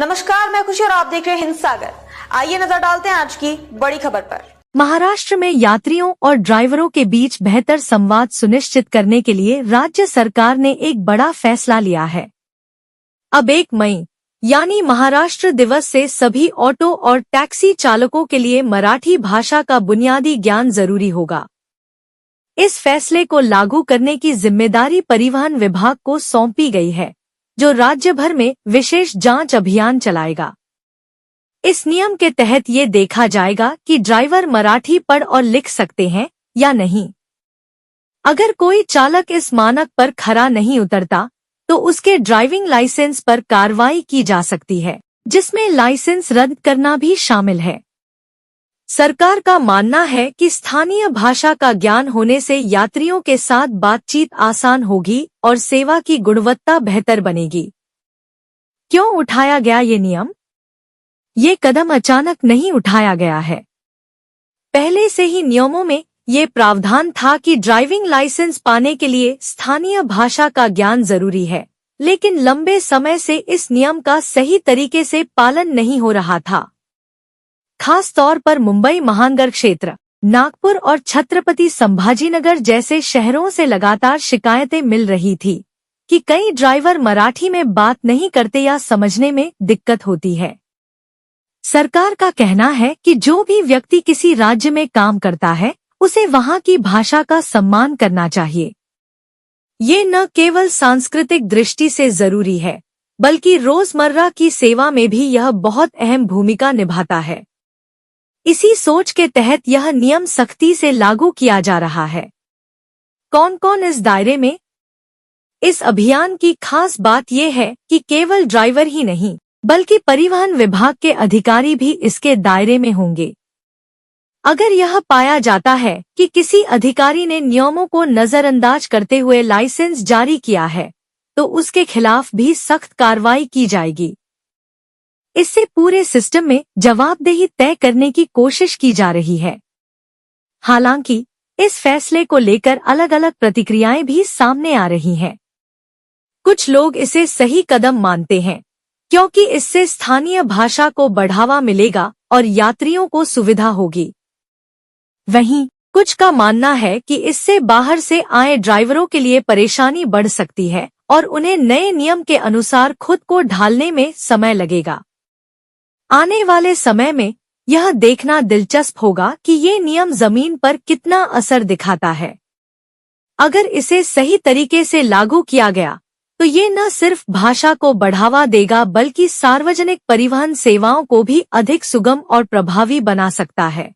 नमस्कार, मैं खुशी और आप देख रहे हैं हिंद सागर। आइए नजर डालते हैं आज की बड़ी खबर पर। महाराष्ट्र में यात्रियों और ड्राइवरों के बीच बेहतर संवाद सुनिश्चित करने के लिए राज्य सरकार ने एक बड़ा फैसला लिया है। अब 1 मई यानी महाराष्ट्र दिवस से सभी ऑटो और टैक्सी चालकों के लिए मराठी भाषा का बुनियादी ज्ञान जरूरी होगा। इस फैसले को लागू करने की जिम्मेदारी परिवहन विभाग को सौंपी गई है, जो राज्य भर में विशेष जांच अभियान चलाएगा। इस नियम के तहत ये देखा जाएगा कि ड्राइवर मराठी पढ़ और लिख सकते हैं या नहीं। अगर कोई चालक इस मानक पर खरा नहीं उतरता, तो उसके ड्राइविंग लाइसेंस पर कार्रवाई की जा सकती है, जिसमें लाइसेंस रद्द करना भी शामिल है। सरकार का मानना है कि स्थानीय भाषा का ज्ञान होने से यात्रियों के साथ बातचीत आसान होगी और सेवा की गुणवत्ता बेहतर बनेगी। क्यों उठाया गया ये नियम? ये कदम अचानक नहीं उठाया गया है। पहले से ही नियमों में ये प्रावधान था कि ड्राइविंग लाइसेंस पाने के लिए स्थानीय भाषा का ज्ञान जरूरी है, लेकिन लंबे समय से इस नियम का सही तरीके से पालन नहीं हो रहा था। खास तौर पर मुंबई महानगर क्षेत्र, नागपुर और छत्रपति संभाजीनगर जैसे शहरों से लगातार शिकायतें मिल रही थी कि कई ड्राइवर मराठी में बात नहीं करते या समझने में दिक्कत होती है। सरकार का कहना है कि जो भी व्यक्ति किसी राज्य में काम करता है, उसे वहां की भाषा का सम्मान करना चाहिए। ये न केवल सांस्कृतिक दृष्टि से जरूरी है, बल्कि रोजमर्रा की सेवा में भी यह बहुत अहम भूमिका निभाता है। इसी सोच के तहत यह नियम सख्ती से लागू किया जा रहा है। कौन कौन इस दायरे में? इस अभियान की खास बात यह है कि केवल ड्राइवर ही नहीं, बल्कि परिवहन विभाग के अधिकारी भी इसके दायरे में होंगे। अगर यह पाया जाता है कि किसी अधिकारी ने नियमों को नजरअंदाज करते हुए लाइसेंस जारी किया है, तो उसके खिलाफ भी सख्त कार्रवाई की जाएगी। इससे पूरे सिस्टम में जवाबदेही तय करने की कोशिश की जा रही है। हालांकि इस फैसले को लेकर अलग अलग प्रतिक्रियाएं भी सामने आ रही हैं। कुछ लोग इसे सही कदम मानते हैं, क्योंकि इससे स्थानीय भाषा को बढ़ावा मिलेगा और यात्रियों को सुविधा होगी। वहीं कुछ का मानना है कि इससे बाहर से आए ड्राइवरों के लिए परेशानी बढ़ सकती है और उन्हें नए नियम के अनुसार खुद को ढालने में समय लगेगा। आने वाले समय में यह देखना दिलचस्प होगा कि ये नियम जमीन पर कितना असर दिखाता है। अगर इसे सही तरीके से लागू किया गया, तो ये न सिर्फ भाषा को बढ़ावा देगा, बल्कि सार्वजनिक परिवहन सेवाओं को भी अधिक सुगम और प्रभावी बना सकता है।